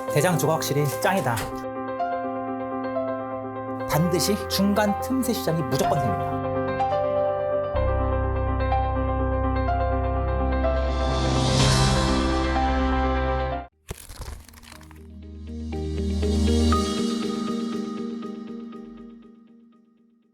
대장주가 확실히 짱이다. 반드시 중간 틈새 시장이 무조건 생깁니다.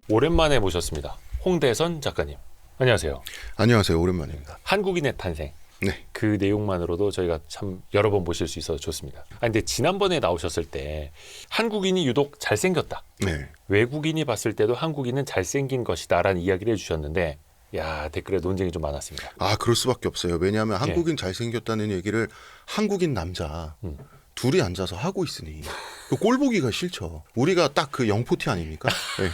오랜만에 모셨습니다. 홍대선 작가님. 안녕하세요. 안녕하세요. 오랜만입니다. 한국인의 탄생. 네. 그 내용만으로도 저희가 참 여러 번 모실 수 있어서 좋습니다. 근데 지난번에 나오셨을 때 한국인이 유독 잘생겼다. 네. 외국인이 봤을 때도 한국인은 잘생긴 것이다 라는 이야기를 해주셨는데 야, 댓글에 논쟁이 좀 많았습니다. 아, 그럴 수밖에 없어요. 왜냐하면 한국인 잘생겼다는 얘기를 한국인 남자 둘이 앉아서 하고 있으니 꼴 보기가 싫죠. 우리가 딱 그 영포티 아닙니까? 네.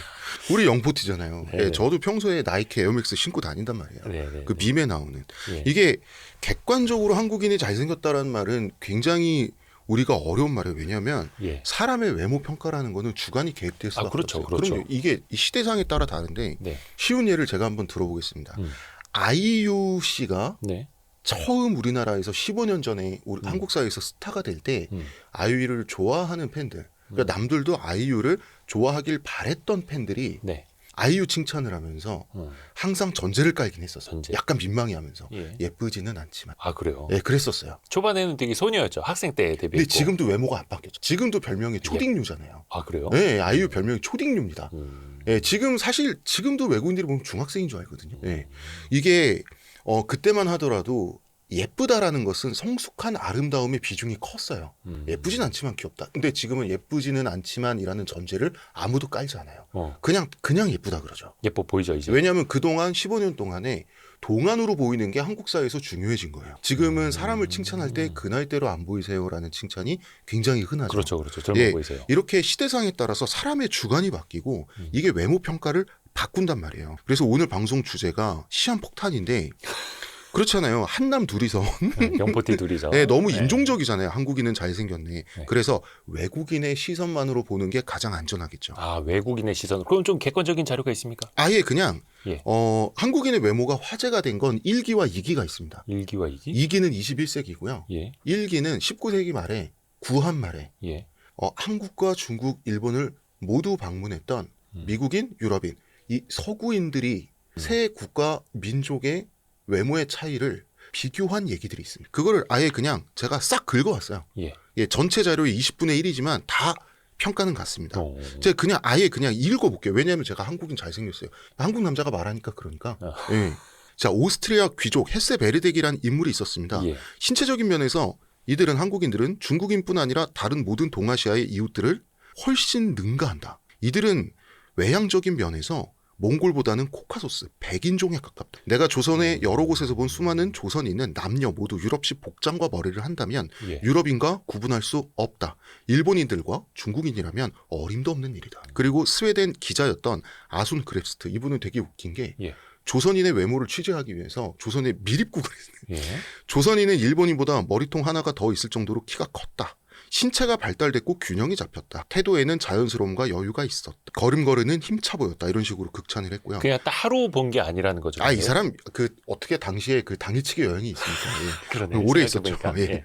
우리 영포티잖아요. 네, 저도 평소에 나이키 에어맥스 신고 다닌단 말이에요. 네네. 그 밈에 나오는. 네. 이게 객관적으로 한국인이 잘생겼다라는 말은 굉장히 우리가 어려운 말이에요. 왜냐하면 예. 사람의 외모 평가라는 거는 주관이 개입될 수밖에 그렇죠, 없어요. 그렇죠. 그럼요. 이게 이 시대상에 따라 다른데 네. 쉬운 예를 제가 한번 들어보겠습니다. 아이유 씨가 네. 처음 우리나라에서 15년 전에 우리 한국 사회에서 스타가 될 때 아이유를 좋아하는 팬들, 그러니까 남들도 아이유를 좋아하길 바랬던 팬들이 네. 아이유 칭찬을 하면서 항상 전제를 깔긴 했었어요. 전제. 약간 민망해하면서 예. 예쁘지는 않지만. 아, 그래요? 예, 그랬었어요. 초반에는 되게 소녀였죠. 학생 때 데뷔했고. 근데 지금도 외모가 안 바뀌었죠. 지금도 별명이 초딩류잖아요. 아, 그래요? 네, 아이유 별명이 초딩류입니다. 예, 지금 사실 지금도 외국인들이 보면 중학생인 줄 알거든요. 예. 이게 그때만 하더라도 예쁘다라는 것은 성숙한 아름다움의 비중이 컸어요. 예쁘진 않지만 귀엽다. 근데 지금은 예쁘지는 않지만이라는 전제를 아무도 깔지 않아요. 그냥 예쁘다 그러죠. 예뻐 보이죠, 이제. 왜냐하면 그동안 15년 동안에 동안으로 보이는 게 한국 사회에서 중요해진 거예요. 지금은 사람을 칭찬할 때 그 나이대로 안 보이세요라는 칭찬이 굉장히 흔하죠. 그렇죠, 그렇죠. 젊어 예, 보이세요. 이렇게 시대상에 따라서 사람의 주관이 바뀌고 이게 외모 평가를 바꾼단 말이에요. 그래서 오늘 방송 주제가 시한폭탄인데 그렇잖아요. 한남 둘이서 영포티 둘이서. 네, 너무 인종적이잖아요. 한국인은 잘생겼네. 네. 그래서 외국인의 시선만으로 보는 게 가장 안전하겠죠. 아, 외국인의 시선. 그럼 좀 객관적인 자료가 있습니까? 아예 그냥 예. 한국인의 외모가 화제가 된 건 1기와 2기가 있습니다. 1기와 2기? 2기는 21세기고요. 예. 1기는 19세기 말에 구한 말에 예. 한국과 중국, 일본을 모두 방문했던 미국인, 유럽인 이 서구인들이 세 국가 민족의 외모의 차이를 비교한 얘기들이 있습니다. 그거를 아예 그냥 제가 싹 긁어왔어요. 예. 예, 전체 자료의 20분의 1이지만 다 평가는 같습니다. 제가 그냥 아예 그냥 읽어볼게요. 왜냐하면 제가 한국인 잘생겼어요. 한국 남자가 말하니까 그러니까. 예. 자, 오스트리아 귀족 헤세베르덱이라는 인물이 있었습니다. 예. 신체적인 면에서 이들은 한국인들은 중국인뿐 아니라 다른 모든 동아시아의 이웃들을 훨씬 능가한다. 이들은 외향적인 면에서 몽골보다는 코카소스, 백인종에 가깝다. 내가 조선의 여러 곳에서 본 수많은 조선인은 남녀 모두 유럽식 복장과 머리를 한다면 예. 유럽인과 구분할 수 없다. 일본인들과 중국인이라면 어림도 없는 일이다. 그리고 스웨덴 기자였던 아순 그랩스트, 이분은 되게 웃긴 게 예. 조선인의 외모를 취재하기 위해서 조선에 미립국을 했어요. 예. 조선인은 일본인보다 머리통 하나가 더 있을 정도로 키가 컸다. 신체가 발달됐고 균형이 잡혔다. 태도에는 자연스러움과 여유가 있었다. 걸음걸이는 힘차 보였다. 이런 식으로 극찬을 했고요. 그냥 딱 하루 본 게 아니라는 거죠. 이 사람 어떻게 당시에 그 당일치기 여행이 있으니까 그러네. 오래 있었죠. 생각해보니까. 예.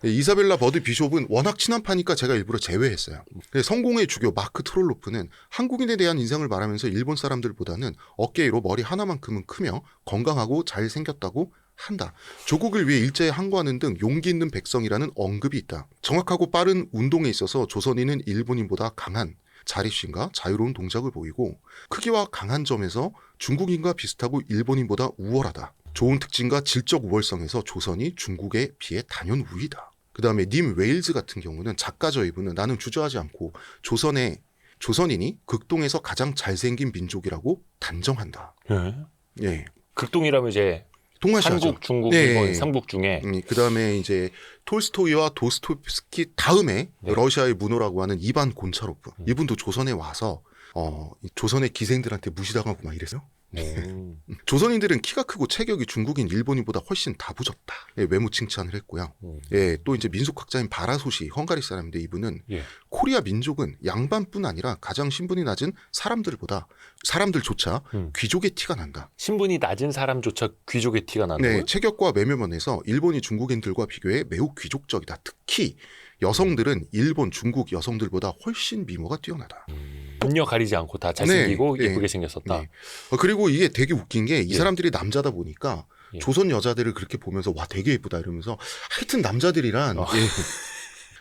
예, 이사벨라 버드 비숍은 워낙 친한파니까 제가 일부러 제외했어요. 성공의 주교 마크 트롤로프는 한국인에 대한 인상을 말하면서 일본 사람들보다는 어깨 위로 머리 하나만큼은 크며 건강하고 잘생겼다고 한다. 조국을 위해 일제에 항거하는 등 용기 있는 백성이라는 언급이 있다. 정확하고 빠른 운동에 있어서 조선인은 일본인보다 강한 자립심과 자유로운 동작을 보이고 크기와 강한 점에서 중국인과 비슷하고 일본인보다 우월하다. 좋은 특징과 질적 우월성에서 조선이 중국에 비해 단연 우위다. 그 다음에 님 웨일즈 같은 경우는 작가죠. 이분은 나는 주저하지 않고 조선인이 극동에서 가장 잘생긴 민족이라고 단정한다. 예. 예. 극동이라면 이제 동아시아죠. 한국, 중국, 네. 일본, 삼국 중에 그 다음에 이제 톨스토이와 도스토옙스키 다음에 러시아의 문호라고 하는 이반 곤차로프. 이분도 조선에 와서 조선의 기생들한테 무시당하고 막 이래서 조선인들은 키가 크고 체격이 중국인, 일본인보다 훨씬 다부졌다. 예, 외모 칭찬을 했고요. 예, 또 이제 민속학자인 바라소시, 헝가리 사람인데 이분은 예. 코리아 민족은 양반뿐 아니라 가장 신분이 낮은 사람들조차 귀족의 티가 난다. 신분이 낮은 사람조차 귀족의 티가 나는 네, 체격과 외모면에서 일본이 중국인들과 비교해 매우 귀족적이다. 특히 여성들은 일본, 중국 여성들보다 훨씬 미모가 뛰어나다. 남녀 가리지 않고 다 잘생기고 네, 예쁘게 네. 생겼었다. 네. 그리고 이게 되게 웃긴 게 이 예. 사람들이 남자다 보니까 예. 조선 여자들을 그렇게 보면서 와 되게 예쁘다 이러면서 하여튼 남자들이란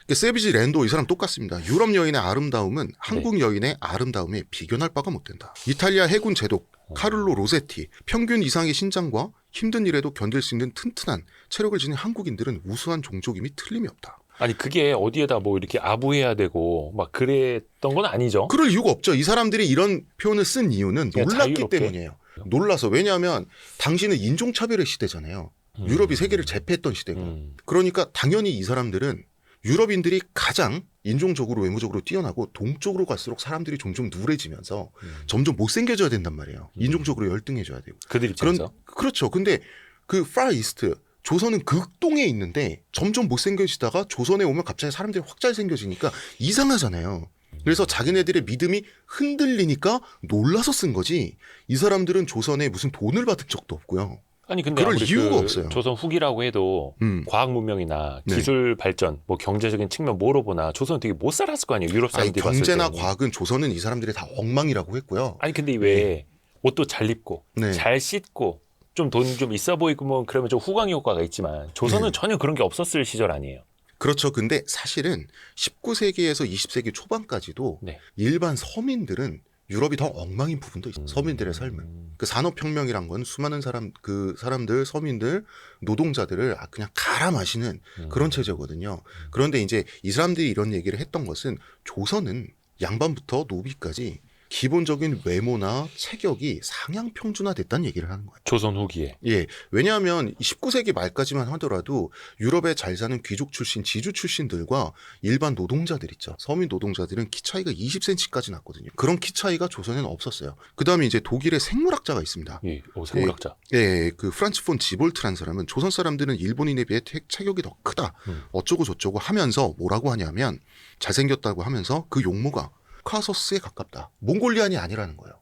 예. 세비지 랜도 이 사람 똑같습니다. 유럽 여인의 아름다움은 한국 여인의 아름다움에 비견할 바가 못 된다. 이탈리아 해군 제독 카를로 로세티, 평균 이상의 신장과 힘든 일에도 견딜 수 있는 튼튼한 체력을 지닌 한국인들은 우수한 종족임이 틀림이 없다. 아니 그게 어디에다 뭐 이렇게 아부해야 되고 막 그랬던 건 아니죠. 그럴 이유가 없죠. 이 사람들이 이런 표현을 쓴 이유는 그냥 놀랐기 자유롭게. 때문이에요. 놀라서. 왜냐하면 당시는 인종차별의 시대잖아요. 유럽이 세계를 제패했던 시대고. 그러니까 당연히 이 사람들은 유럽인들이 가장 인종적으로 외모적으로 뛰어나고 동쪽으로 갈수록 사람들이 점점 누래지면서 점점 못생겨져야 된단 말이에요. 인종적으로 열등해져야 되고. 그들 입장에서. 그렇죠. 근데 그 파이스트 조선은 극동에 있는데 점점 못생겨지다가 조선에 오면 갑자기 사람들이 확 잘생겨지니까 이상하잖아요. 그래서 자기네들의 믿음이 흔들리니까 놀라서 쓴 거지. 이 사람들은 조선에 무슨 돈을 받은 적도 없고요. 아니 근데 그럴 아무리 이유가 없어요. 조선 후기라고 해도 과학 문명이나 네. 기술 발전, 뭐 경제적인 측면 뭐로 보나 조선은 되게 못 살았을 거 아니에요. 유럽 아니, 사람들이 봤을 경제나 때는. 과학은 조선은 이 사람들이 다 엉망이라고 했고요. 아니 근데 왜 옷도 잘 입고 네. 잘 씻고 좀 돈 좀 있어 보이고 뭐 그러면 좀 후광 효과가 있지만 조선은 네. 전혀 그런 게 없었을 시절 아니에요. 그렇죠. 근데 사실은 19세기에서 20세기 초반까지도 네. 일반 서민들은 유럽이 더 엉망인 부분도 있어요. 서민들의 삶은. 그 산업혁명이란 건 수많은 사람들, 서민들, 노동자들을 그냥 갈아 마시는 그런 체제거든요. 그런데 이제 이 사람들이 이런 얘기를 했던 것은 조선은 양반부터 노비까지 기본적인 외모나 체격이 상향 평준화됐다는 얘기를 하는 거예요. 조선 후기에. 예, 왜냐하면 19세기 말까지만 하더라도 유럽에 잘 사는 귀족 출신, 지주 출신들과 일반 노동자들 있죠. 서민 노동자들은 키 차이가 20cm까지 났거든요. 그런 키 차이가 조선에는 없었어요. 그 다음에 이제 독일의 생물학자가 있습니다. 예, 생물학자. 예, 그 프란츠 폰 지볼트라는 사람은 조선 사람들은 일본인에 비해 체격이 더 크다. 어쩌고 저쩌고 하면서 뭐라고 하냐면 잘생겼다고 하면서 그 용모가 카서스에 가깝다. 몽골리안이 아니라는 거예요.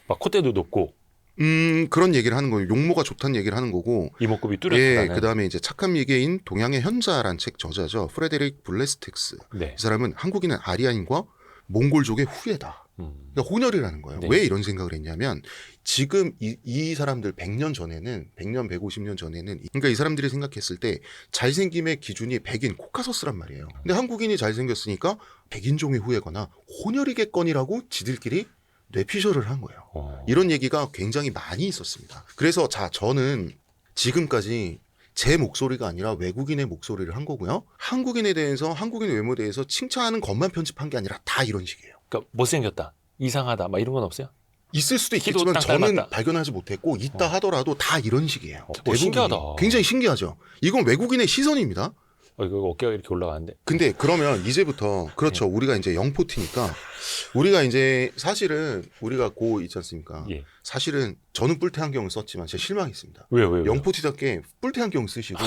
막 콧대도 높고 그런 얘기를 하는 거예요. 용모가 좋다는 얘기를 하는 거고. 이목구비 뚜렷하다는. 예, 그다음에 이제 착한 미개인 동양의 현자란 책 저자죠. 프레데릭 블레스텍스. 네. 이 사람은 한국인은 아리아인과 몽골족의 후예다. 그러니까 혼혈이라는 거예요. 네. 왜 이런 생각을 했냐면 지금 이 사람들 100년 전에는 100년 150년 전에는 그러니까 이 사람들이 생각했을 때 잘생김의 기준이 백인 코카서스란 말이에요. 근데 한국인이 잘생겼으니까 백인종의 후예거나 혼혈이겠거니라고 지들끼리 뇌피셜을 한 거예요. 이런 얘기가 굉장히 많이 있었습니다. 그래서 저는 지금까지 제 목소리가 아니라 외국인의 목소리를 한 거고요. 한국인에 대해서 한국인 외모에 대해서 칭찬하는 것만 편집한 게 아니라 다 이런 식이에요. 그러니까 못생겼다, 이상하다, 막 이런 건 없어요? 있을 수도 키도 있겠지만 딱 저는 닮았다. 발견하지 못했고 있다 하더라도 다 이런 식이에요. 되게 신기하다. 굉장히 신기하죠. 이건 외국인의 시선입니다. 이거 어깨가 이렇게 올라가는데. 근데 그러면 이제부터 그렇죠. 우리가 이제 영포티니까 우리가 이제 사실은 우리가 고 있지 않습니까? 예. 사실은 저는 뿔테 안경을 썼지만 제가 실망했습니다. 왜요? 영포티답게 뿔테 안경 쓰시고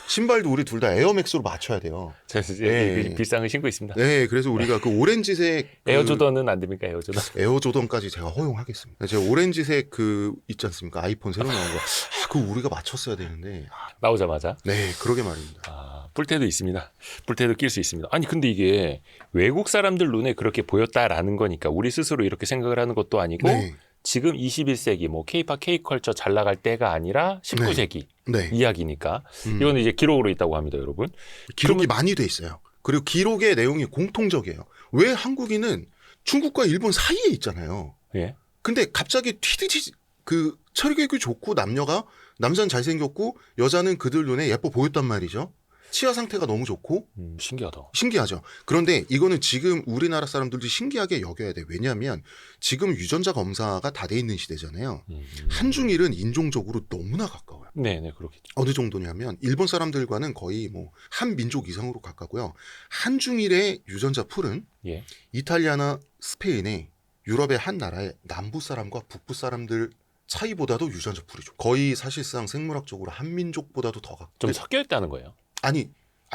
신발도 우리 둘 다 에어맥스로 맞춰야 돼요. 제가 네. 비싼 신고 있습니다. 네, 그래서 우리가 그 오렌지색 에어조던은 안 됩니까? 에어조던. 에어조던까지 제가 허용하겠습니다. 제가 오렌지색 그 있지 않습니까? 아이폰 새로 나온 거. 그거 우리가 맞췄어야 되는데. 나오자마자. 네, 그러게 말입니다. 뿔테도 있습니다. 뿔테도 낄 수 있습니다. 아니 근데 이게 외국 사람들 눈에 그렇게 보였다라는 거니까 우리 스스로 이렇게 생각을 하는 것도 아니고 네. 지금 21세기 뭐 K-팝, K-컬처 잘 나갈 때가 아니라 19세기 네. 이야기니까 이거는 이제 기록으로 있다고 합니다, 여러분. 기록이 많이 돼 있어요. 그리고 기록의 내용이 공통적이에요. 왜 한국인은 중국과 일본 사이에 있잖아요. 예. 근데 갑자기 튀듯이 그 체격이 좋고 남자는 잘생겼고 여자는 그들 눈에 예뻐 보였단 말이죠. 치아 상태가 너무 좋고 신기하다. 신기하죠. 그런데 이거는 지금 우리나라 사람들도 신기하게 여겨야 돼. 왜냐하면 지금 유전자 검사가 다 돼 있는 시대잖아요. 한중일은 인종적으로 너무나 가까워요. 네, 그렇겠죠. 어느 정도냐면 일본 사람들과는 거의 뭐 한 민족 이상으로 가깝고요. 한중일의 유전자 풀은 예. 이탈리아나 스페인의 유럽의 한 나라의 남부 사람과 북부 사람들 차이보다도 유전자 풀이죠. 거의 사실상 생물학적으로 한민족보다도 더 가까워. 좀 섞여 있다는 거예요. 아니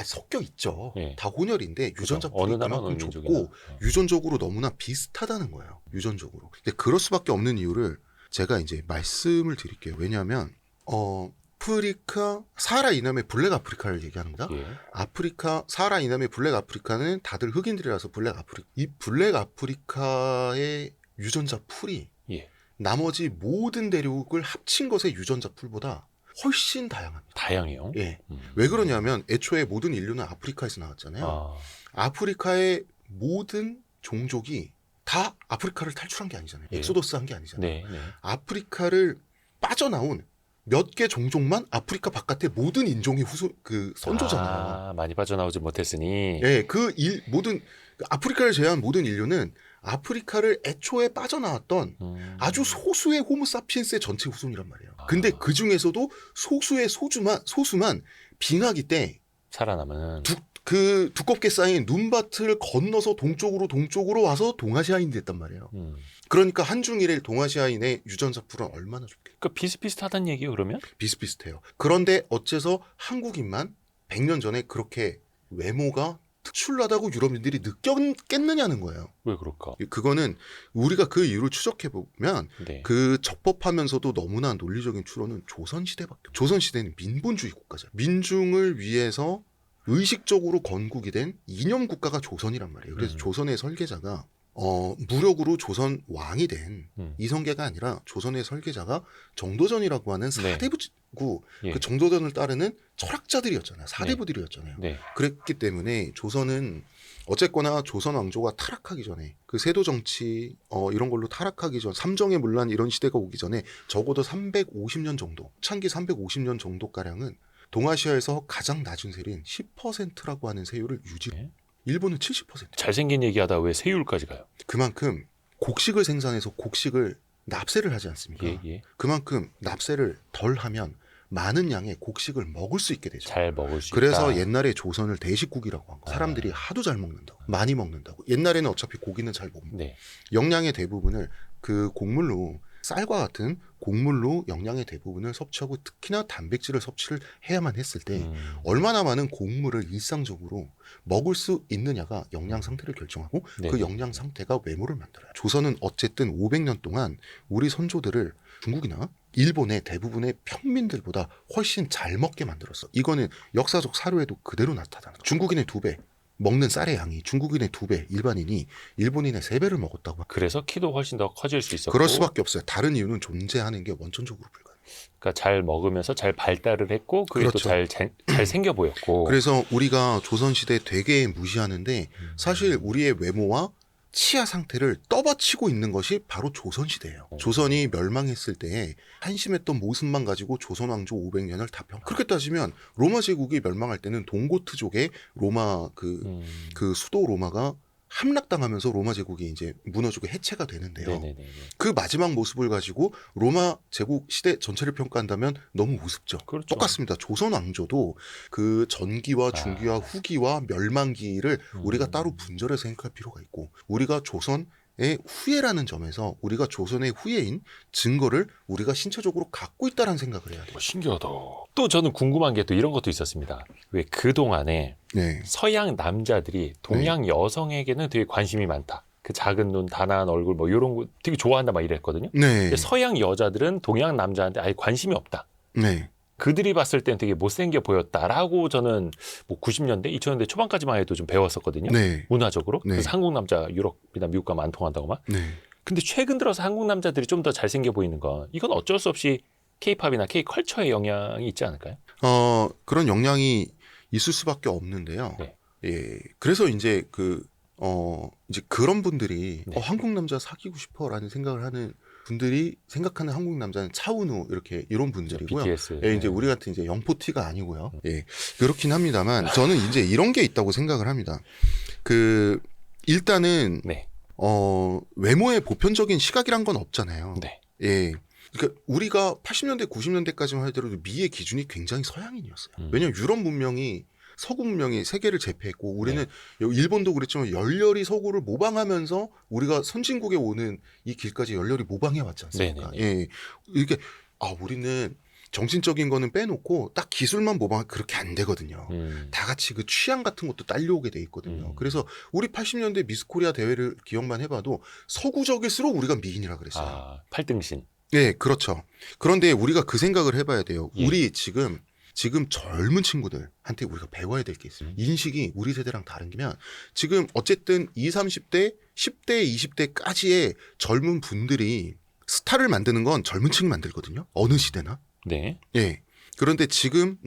섞여 있죠. 예. 다 혼혈인데 유전자 그죠. 어느 풀이 나라는 그만큼 어느 좁고 민족이나. 유전적으로 너무나 비슷하다는 거예요. 유전적으로. 근데 그럴 수밖에 없는 이유를 제가 이제 말씀을 드릴게요. 왜냐하면 아프리카 사하라 이남의 블랙 아프리카를 얘기하는 거다. 예. 아프리카 사하라 이남의 블랙 아프리카는 다들 흑인들이라서 이 블랙 아프리카의 유전자 풀이 예. 나머지 모든 대륙을 합친 것의 유전자 풀보다 훨씬 다양합니다. 다양해요. 예. 왜 그러냐면 애초에 모든 인류는 아프리카에서 나왔잖아요. 아, 아프리카의 모든 종족이 다 아프리카를 탈출한 게 아니잖아요. 예. 엑소더스 한 게 아니잖아요. 네, 네. 아프리카를 빠져나온 몇 개 종족만 아프리카 바깥의 모든 인종이 선조잖아요. 아, 많이 빠져나오지 못했으니. 예, 모든 아프리카를 제외한 모든 인류는 아프리카를 애초에 빠져나왔던 아주 소수의 호모사피엔스의 전체 후손이란 말이에요. 근데 그 중에서도 소수만 빙하기 때 살아남은. 두껍게 쌓인 눈밭을 건너서 동쪽으로 와서 동아시아인이 됐단 말이에요. 음. 그러니까 한중일의 동아시아인의 유전자 풀은 얼마나 좋겠어요. 그러니까 비슷비슷하다는 얘기예요, 그러면? 비슷비슷해요. 그런데 어째서 한국인만 100년 전에 그렇게 외모가 특출나다고 유럽인들이 느꼈겠느냐는 거예요. 왜 그럴까? 그거는 우리가 그 이유를 추적해보면 네. 그 적법하면서도 너무나 논리적인 추론은 조선시대밖에. 조선시대는 민본주의 국가죠. 민중을 위해서 의식적으로 건국이 된 이념 국가가 조선이란 말이에요. 그래서 조선의 설계자가 무력으로 조선 왕이 된 이성계가 아니라 조선의 설계자가 정도전이라고 하는 사대부고 예. 그 정도전을 따르는 철학자들이었잖아요. 사대부들이었잖아요. 네. 그랬기 때문에 조선은 어쨌거나 조선 왕조가 타락하기 전에 그 세도 정치 이런 걸로 타락하기 전 삼정의 문란 이런 시대가 오기 전에 적어도 350년 정도 창기 350년 정도 가량은 동아시아에서 가장 낮은 세율인 10%라고 하는 세율을 유지. 네. 일본은 70%. 잘생긴 얘기하다 왜 세율까지 가요? 그만큼 곡식을 생산해서 곡식을 납세를 하지 않습니까? 예, 예. 그만큼 납세를 덜 하면 많은 양의 곡식을 먹을 수 있게 되죠. 잘 먹을 수 그래서 있다. 옛날에 조선을 대식국이라고 한 거. 사람들이 하도 잘 먹는다고. 많이 먹는다고. 옛날에는 어차피 고기는 잘 못 먹고. 네. 영양의 대부분을 그 곡물로 쌀과 같은 곡물로 영양의 대부분을 섭취하고 특히나 단백질을 섭취를 해야만 했을 때 얼마나 많은 곡물을 일상적으로 먹을 수 있느냐가 영양 상태를 결정하고 네. 그 영양 상태가 외모를 만들어요. 조선은 어쨌든 500년 동안 우리 선조들을 중국이나 일본의 대부분의 평민들보다 훨씬 잘 먹게 만들었어. 이거는 역사적 사료에도 그대로 나타나는 거야. 중국인의 2배. 먹는 쌀의 양이 중국인의 2배, 일반인이 일본인의 3배를 먹었다고. 그래서 키도 훨씬 더 커질 수 있었고. 그럴 수밖에 없어요. 다른 이유는 존재하는 게 원천적으로 불가능해요. 그러니까 잘 먹으면서 잘 발달을 했고 그게 그렇죠. 또 잘 생겨 보였고. 그래서 우리가 조선시대 되게 무시하는데 사실 우리의 외모와 치아 상태를 떠받치고 있는 것이 바로 조선시대예요. 조선이 멸망했을 때 한심했던 모습만 가지고 조선 왕조 500년을 다 그렇게 따지면 로마 제국이 멸망할 때는 동고트족의 로마 그 수도 로마가 함락당하면서 로마 제국이 이제 무너지고 해체가 되는데요. 네네네. 그 마지막 모습을 가지고 로마 제국 시대 전체를 평가한다면 너무 우습죠. 그렇죠. 똑같습니다. 조선 왕조도 그 전기와 중기와 후기와 멸망기를 우리가 따로 분절해서 생각할 필요가 있고 우리가 조선의 후예라는 점에서 우리가 조선의 후예인 증거를 우리가 신체적으로 갖고 있다는 생각을 해야 돼요. 신기하다. 또 저는 궁금한 게 또 이런 것도 있었습니다. 왜 그동안에 네. 서양 남자들이 동양 여성에게는 되게 관심이 많다. 그 작은 눈, 단아한 얼굴 뭐 이런 거 되게 좋아한다 막 이랬거든요. 네. 근데 서양 여자들은 동양 남자한테 아예 관심이 없다. 네. 그들이 봤을 땐 되게 못생겨 보였다라고 저는 뭐 90년대, 2000년대 초반까지만 해도 좀 배웠었거든요. 네. 문화적으로. 네. 그래서 한국 남자 유럽이나 미국 가면 안 통한다고 막. 네. 근데 최근 들어서 한국 남자들이 좀 더 잘생겨 보이는 건 이건 어쩔 수 없이 K-팝이나 K-컬처의 영향이 있지 않을까요? 그런 영향이 있을 수밖에 없는데요. 네. 예. 그래서 이제 이제 그런 분들이 네. 한국 남자 사귀고 싶어라는 생각을 하는 분들이 생각하는 한국 남자는 차은우 이런 분들이고요. BTS. 예, 이제 우리 같은 이제 영포티가 아니고요. 예. 그렇긴 합니다만 저는 이제 이런 게 있다고 생각을 합니다. 일단은 네. 외모의 보편적인 시각이란 건 없잖아요. 네. 예. 그러니까 우리가 80년대, 90년대까지만 하더라도 미의 기준이 굉장히 서양인이었어요. 왜냐하면 유럽 문명이 서구 문명이 세계를 제패했고 우리는 일본도 그랬지만 열렬히 서구를 모방하면서 우리가 선진국에 오는 이 길까지 열렬히 모방해 왔지 않습니까? 예. 이렇게 우리는 정신적인 거는 빼놓고 딱 기술만 모방하면 그렇게 안 되거든요. 다 같이 그 취향 같은 것도 딸려오게 돼 있거든요. 그래서 우리 80년대 미스 코리아 대회를 기억만 해봐도 서구적일수록 우리가 미인이라 그랬어요. 아, 8등신. 네, 그렇죠. 그런데 우리가 그 생각을 해봐야 돼요. 예. 우리 지금 젊은 친구들한테 우리가 배워야 될 게 있어요. 인식이 우리 세대랑 다른 게면 지금 어쨌든 20, 30대, 10대, 20대까지의 젊은 분들이 스타를 만드는 건 젊은 층이 만들거든요. 어느 시대나. 네. 예. 그런데 지금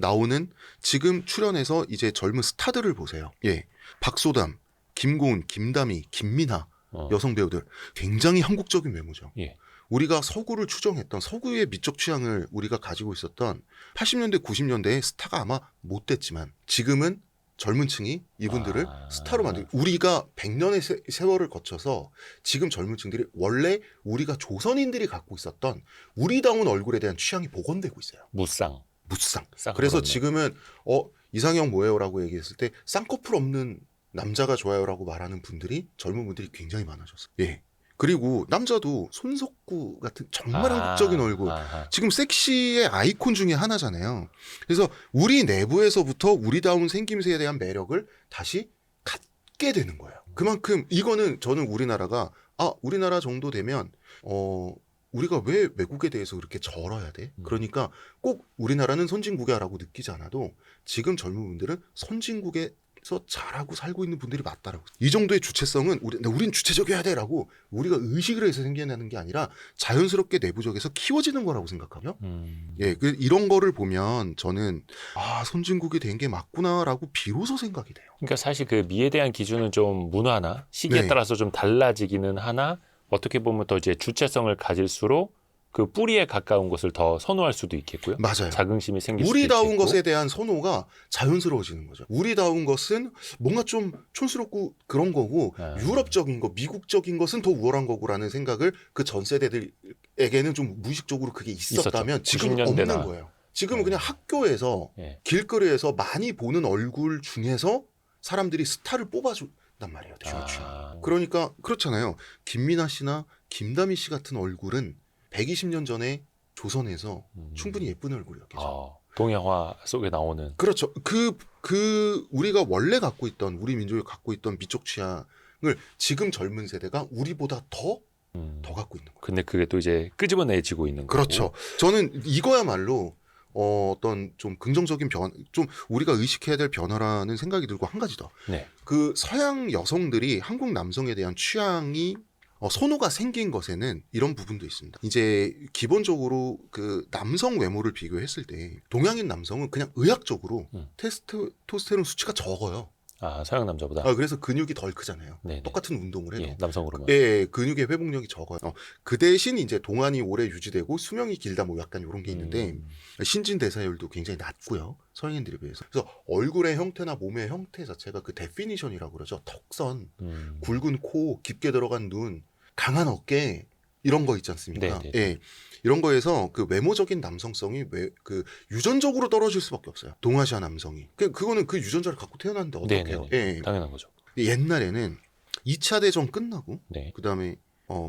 출연해서 이제 젊은 스타들을 보세요. 예. 박소담, 김고은, 김다미, 김민하 여성 배우들 굉장히 한국적인 외모죠. 예. 우리가 서구를 추정했던 서구의 미적 취향을 우리가 가지고 있었던 80년대, 90년대의 스타가 아마 못 됐지만 지금은 젊은 층이 이분들을 스타로 만들고 우리가 100년의 세월을 거쳐서 지금 젊은 층들이 원래 우리가 조선인들이 갖고 있었던 우리다운 얼굴에 대한 취향이 복원되고 있어요. 무쌍. 그래서 그렇네. 지금은 이상형 뭐예요라고 얘기했을 때 쌍꺼풀 없는 남자가 좋아요라고 말하는 분들이 젊은 분들이 굉장히 많아졌어요. 예. 그리고 남자도 손석구 같은 정말 한국적인 얼굴. 지금 섹시의 아이콘 중에 하나잖아요. 그래서 우리 내부에서부터 우리다운 생김새에 대한 매력을 다시 갖게 되는 거예요. 그만큼 이거는 저는 우리나라 정도 되면 우리가 왜 외국에 대해서 그렇게 절어야 돼? 그러니까 꼭 우리나라는 선진국이야라고 느끼지 않아도 지금 젊은 분들은 선진국에서 잘하고 살고 있는 분들이 맞다라고. 이 정도의 주체성은 우린 주체적이어야 돼라고 우리가 의식을 해서 생겨나는 게 아니라 자연스럽게 내부적에서 키워지는 거라고 생각하며 예, 이런 거를 보면 저는 선진국이 된 게 맞구나라고 비로소 생각이 돼요. 그러니까 사실 그 미에 대한 기준은 좀 문화나 시기에 네. 따라서 좀 달라지기는 하나 어떻게 보면 더 이제 주체성을 가질수록 그 뿌리에 가까운 것을 더 선호할 수도 있겠고요. 맞아요. 자긍심이 생길 수도 우리다운 있겠고. 것에 대한 선호가 자연스러워지는 거죠. 우리다운 것은 뭔가 좀 촌스럽고 그런 거고 유럽적인 거, 미국적인 것은 더 우월한 거고라는 생각을 그 전 세대들에게는 좀 무의식적으로 그게 있었다면 지금은 90년대나. 없는 거예요. 지금은 그냥 학교에서 길거리에서 많이 보는 얼굴 중에서 사람들이 스타를 뽑아준단 말이에요. 그러니까 그렇잖아요. 김민하 씨나 김다미 씨 같은 얼굴은 120년 전에 조선에서 충분히 예쁜 얼굴이었겠죠. 동양화 속에 나오는. 그렇죠. 우리가 원래 갖고 있던 우리 민족이 갖고 있던 미적 취향을 지금 젊은 세대가 우리보다 더 갖고 있는 거예요. 근데 그게 또 이제 끄집어내지고 있는 거고. 그렇죠. 저는 이거야말로 어떤 좀 긍정적인 좀 우리가 의식해야 될 변화라는 생각이 들고 한 가지 더. 네. 그 서양 여성들이 한국 남성에 대한 취향이 선호가 생긴 것에는 이런 부분도 있습니다. 이제 기본적으로 그 남성 외모를 비교했을 때 동양인 남성은 그냥 의학적으로 테스토스테론 수치가 적어요. 서양 남자보다. 그래서 근육이 덜 크잖아요. 네네. 똑같은 운동을 해도. 남성으로만. 예, 근육의 회복력이 적어요. 그 대신 이제 동안이 오래 유지되고 수명이 길다 뭐 약간 이런 게 있는데 신진대사율도 굉장히 낮고요. 서양인들에 비해서. 그래서 얼굴의 형태나 몸의 형태 자체가 그 데피니션이라고 그러죠. 턱선, 굵은 코, 깊게 들어간 눈, 강한 어깨 이런 거 있지 않습니까? 네네. 예. 이런 거에서 그 외모적인 남성성이 그 유전적으로 떨어질 수밖에 없어요. 동아시아 남성이. 그거는 그 유전자를 갖고 태어났는데 어떡해요? 예. 당연한 거죠. 옛날에는 2차 대전 끝나고 그다음에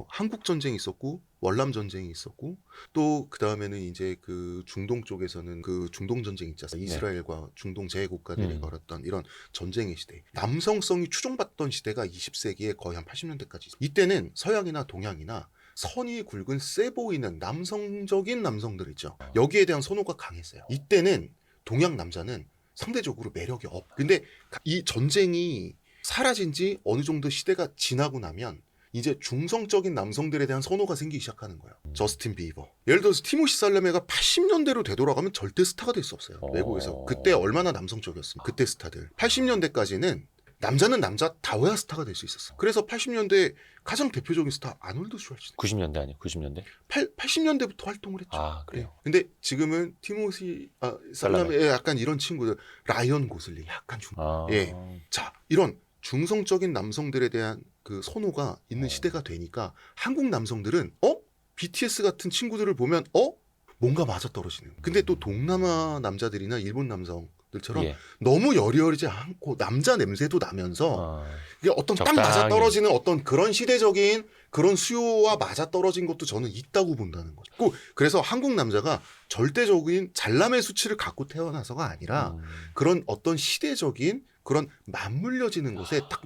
한국 전쟁이 있었고 월남 전쟁이 있었고 또 그다음에는 이제 그 중동 쪽에서는 그 중동 전쟁 있지 않습니까? 이스라엘과 중동 제해국가들이 벌였던 이런 전쟁의 시대. 남성성이 추종받던 시대가 20세기에 거의 한 80년대까지. 이때는 서양이나 동양이나 선이 굵은 세 보이는 남성적인 남성들 있죠. 여기에 대한 선호가 강했어요. 이때는 동양 남자는 상대적으로 매력이 없. 근데 이 전쟁이 사라진 지 어느 정도 시대가 지나고 나면 이제 중성적인 남성들에 대한 선호가 생기기 시작하는 거예요. 저스틴 비버. 예를 들어서 티모시 살라메가 80년대로 되돌아가면 절대 스타가 될 수 없어요. 외국에서. 그때 얼마나 남성적이었습니까? 그때 스타들. 80년대까지는 남자는 남자다워야 스타가 될 수 있었어. 그래서 80년대 가장 대표적인 스타 아놀드 슈왈츠네거. 90년대 아니에요? 90년대? 80년대부터 활동을 했죠. 그래요? 네. 근데 지금은 티모시 살라메 약간 이런 친구들, 라이언 고슬링 약간 예. 자, 이런 중성적인 남성들에 대한 그 선호가 있는 시대가 되니까 한국 남성들은 BTS 같은 친구들을 보면 뭔가 맞아떨어지는. 근데 또 동남아 남자들이나 일본 남성 것들처럼 예. 너무 여리여리지 않고 남자 냄새도 나면서 어. 이게 어떤 딱 적당히. 맞아 떨어지는 어떤 그런 시대적인 그런 수요와 맞아 떨어진 것도 저는 있다고 본다는 거죠. 그래서 한국 남자가 절대적인 잘남의 수치를 갖고 태어나서가 아니라 그런 어떤 시대적인 그런 맞물려지는 곳에 딱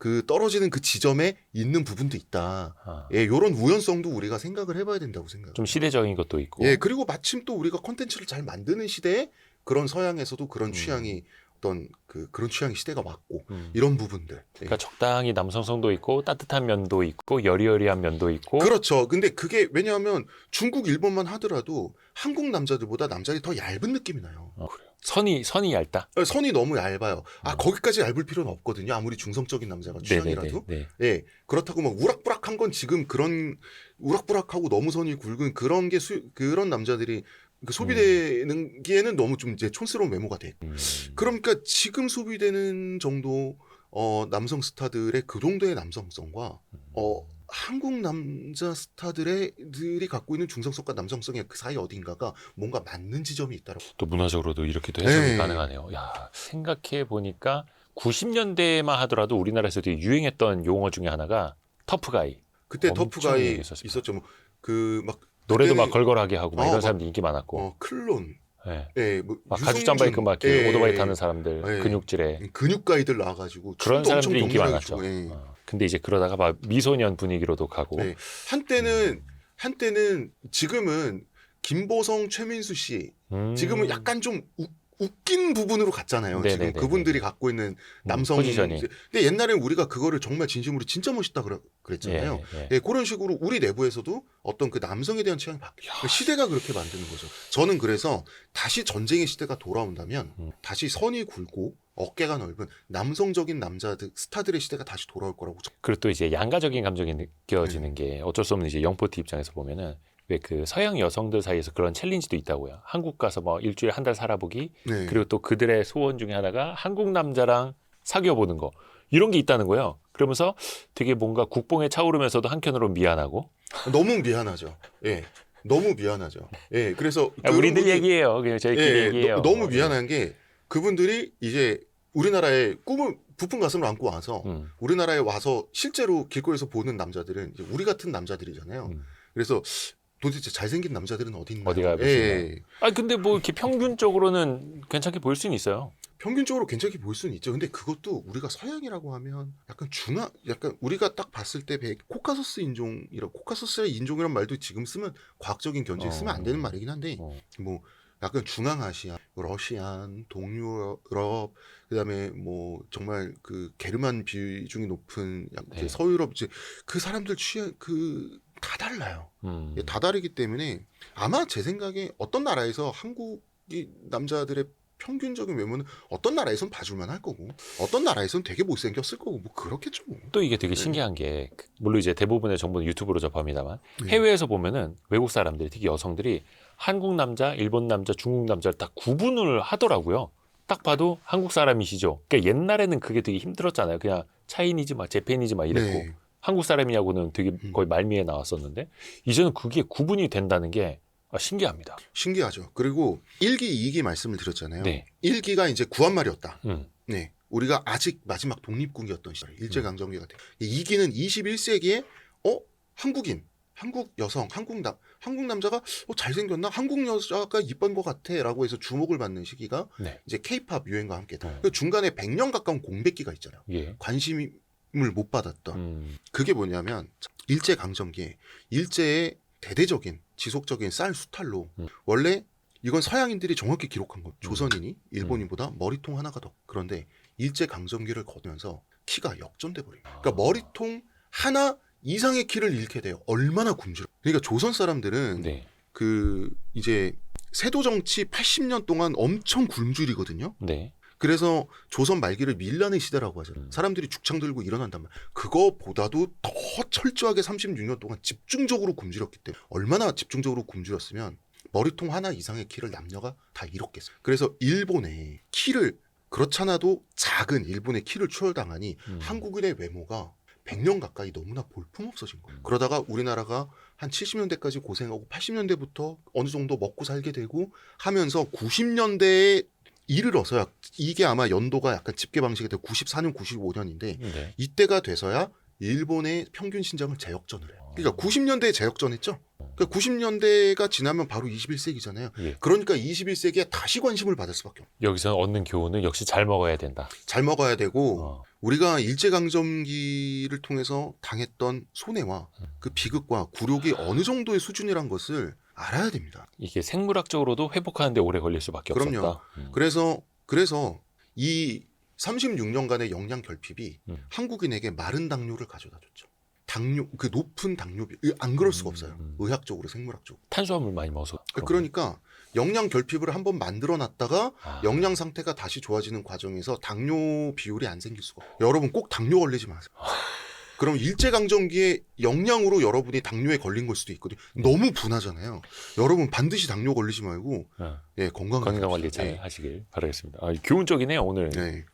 그 떨어지는 그 지점에 있는 부분도 있다. 아. 예, 요런 우연성도 우리가 생각을 해봐야 된다고 생각해요. 좀 시대적인 것도 있고. 예, 그리고 마침 또 우리가 콘텐츠를 잘 만드는 시대에 그런 서양에서도 그런 취향이 어떤 그런 취향의 시대가 왔고 이런 부분들. 예. 그러니까 적당히 남성성도 있고 따뜻한 면도 있고 여리여리한 면도 있고. 그렇죠. 근데 그게 왜냐하면 중국, 일본만 하더라도 한국 남자들보다 남자들이 더 얇은 느낌이 나요. 그래요. 선이 얇다. 선이 너무 얇아요. 거기까지 얇을 필요는 없거든요. 아무리 중성적인 남자가 취향이라도. 네네네. 예, 그렇다고 막 우락부락한 건 지금 그런 우락부락하고 너무 선이 굵은 그런 게 그런 남자들이 소비되는 기에는 너무 좀 이제 촌스러운 외모가 돼. 그러니까 지금 소비되는 정도 남성 스타들의 그 정도의 남성성과 한국 남자 스타들이 갖고 있는 중성성과 남성성의 그 사이 어딘가가 뭔가 맞는 지점이 있다라고. 또 문화적으로도 이렇게도 해석이 네. 가능하네요. 야, 생각해 보니까 90년대만 하더라도 우리나라에서도 유행했던 용어 중에 하나가 터프가이. 그때 엄청 터프가이 유행했었어요. 있었죠. 뭐 막 노래도 그때는- 막 걸걸하게 하고 막 이런 막, 사람들이 인기 많았고. 클론. 예. 예, 뭐 막 유승준, 가죽 잠바 입고 막 이렇게 예, 오토바이 타는 사람들 예. 근육질에 근육가이들 나와가지고 그런 춤도 엄청 사람들이 인기 격렬하게 많았죠. 추고, 예. 근데 이제 그러다가 막 미소년 분위기로도 가고. 네. 한때는 지금은 김보성, 최민수 씨 지금은 약간 좀 웃긴 부분으로 갔잖아요. 지금 네네네네. 그분들이 갖고 있는 남성 포지션이. 근데 옛날에는 우리가 그거를 정말 진심으로 진짜 멋있다 그랬잖아요. 예. 예, 그런 식으로 우리 내부에서도 어떤 그 남성에 대한 취향이 바뀌어요. 시대가 그렇게 만드는 거죠. 저는 그래서 다시 전쟁의 시대가 돌아온다면 다시 선이 굵고 어깨가 넓은 남성적인 남자들 스타들의 시대가 다시 돌아올 거라고. 그리고 또 이제 양가적인 감정이 느껴지는 게 어쩔 수 없는 이제 영포티 입장에서 보면은 왜 그 서양 여성들 사이에서 그런 챌린지도 있다고요. 한국 가서 뭐 일주일에 한 달 살아보기. 네. 그리고 또 그들의 소원 중에 하나가 한국 남자랑 사귀어 보는 거. 이런 게 있다는 거예요. 그러면서 되게 뭔가 국뽕에 차오르면서도 한켠으로 미안하고. 너무 미안하죠. 예. 너무 미안하죠. 예. 그래서 우리들 그분이- 얘기예요. 그냥 저희끼리 예, 얘기해요. 너무 미안한 게 그분들이 이제 우리나라에 부푼 가슴을 안고 와서 우리나라에 와서 실제로 길거리에서 보는 남자들은 이제 우리 같은 남자들이잖아요. 그래서 도대체 잘생긴 남자들은 어디 있나? 어디가 예. 아 근데 뭐 이렇게 평균적으로는 괜찮게 보일 수는 있어요. 평균적으로 괜찮게 보일 수는 있죠. 근데 그것도 우리가 서양이라고 하면 약간 우리가 딱 봤을 때 코카소스의 인종이란 말도 지금 쓰면 과학적인 견지에 쓰면 안 되는 말이긴 한데 뭐 약간 중앙아시아, 러시안, 동유럽, 그다음에 뭐 정말 그 게르만 비중이 높은 네. 서유럽 이제 그 사람들 취향 다 달라요. 다 다르기 때문에 아마 제 생각에 어떤 나라에서 한국이 남자들의 평균적인 외모는 어떤 나라에선 봐줄만 할 거고 어떤 나라에선 되게 못생겼을 거고 뭐 그렇겠죠. 뭐. 또 이게 되게 신기한 게 물론 이제 대부분의 정보는 유튜브로 접합니다만 네. 해외에서 보면은 외국 사람들이 특히 여성들이 한국 남자, 일본 남자, 중국 남자를 딱 구분을 하더라고요. 딱 봐도 한국 사람이시죠. 그러니까 옛날에는 그게 되게 힘들었잖아요. 그냥 차이니즈 막 재패니즈 막 이랬고 네. 한국 사람이냐고는 되게 거의 말미에 나왔었는데 이제는 그게 구분이 된다는 게 신기합니다. 신기하죠. 그리고 1기, 2기 말씀을 드렸잖아요. 네. 1기가 이제 구한말이었다. 음. 네. 우리가 아직 마지막 독립국이었던 시절, 일제강점기가 돼. 2기는 21세기에 한국인, 한국 여성, 한국 남자가 잘생겼나? 한국 여자가 이쁜 것 같아라고 해서 주목을 받는 시기가 네. 이제 K-팝 유행과 함께다. 그 중간에 100년 가까운 공백기가 있잖아요. 예. 관심을 못 받았던. 그게 뭐냐면 일제강점기에 일제의 대대적인 지속적인 쌀 수탈로 원래 이건 서양인들이 정확히 기록한 거. 조선인이 일본인보다 머리통 하나가 더. 그런데 일제강점기를 거두면서 키가 역전돼 버립니다. 그러니까 머리통 하나 이상의 키를 잃게 돼요. 얼마나 굶주려. 그러니까 조선 사람들은 네. 그 이제 세도 정치 80년 동안 엄청 굶주리거든요. 네. 그래서 조선 말기를 밀란의 시대라고 하잖아요. 사람들이 죽창 들고 일어난단 말이에요. 그거보다도 더 철저하게 36년 동안 집중적으로 굶주렸기 때문에 얼마나 집중적으로 굶주렸으면 머리통 하나 이상의 키를 남녀가 다 잃었겠어요. 그래서 일본의 키를 그렇잖아도 작은 일본의 키를 추월당하니 한국인의 외모가 100년 가까이 너무나 볼품없어진 거예요. 그러다가 우리나라가 한 70년대까지 고생하고 80년대부터 어느 정도 먹고 살게 되고 하면서 90년대에 이르러서야 이게 아마 연도가 약간 집계 방식이 돼 94년, 95년인데 네. 이때가 돼서야 일본의 평균 신장을 재역전을 해요. 그러니까 90년대에 재역전했죠. 그러니까 90년대가 지나면 바로 21세기잖아요. 예. 그러니까 21세기에 다시 관심을 받을 수밖에 없어요. 여기서 얻는 교훈은 역시 잘 먹어야 된다. 잘 먹어야 되고 어. 우리가 일제강점기를 통해서 당했던 손해와 그 비극과 굴욕이 어느 정도의 수준이란 것을 알아야 됩니다. 이게 생물학적으로도 회복하는데 오래 걸릴 수밖에 그럼요. 없었다. 그래서 이 36년간의 영양 결핍이 한국인에게 마른 당뇨를 가져다 줬죠. 당뇨 그 높은 당뇨비 안 그럴 수가 없어요. 의학적으로 생물학적으로. 탄수화물 많이 먹어서. 그러니까 영양 결핍을 한번 만들어 놨다가 아. 영양 상태가 다시 좋아지는 과정에서 당뇨 비율이 안 생길 수가 없어요. 여러분 꼭 당뇨 걸리지 마세요. 그럼 일제강점기에 영양으로 여러분이 당뇨에 걸린 걸 수도 있거든요. 너무 분하잖아요. 여러분 반드시 당뇨 걸리지 말고 어. 예, 건강 건강 관리 잘 하시길 바라겠습니다. 교훈적이네요 오늘. 네.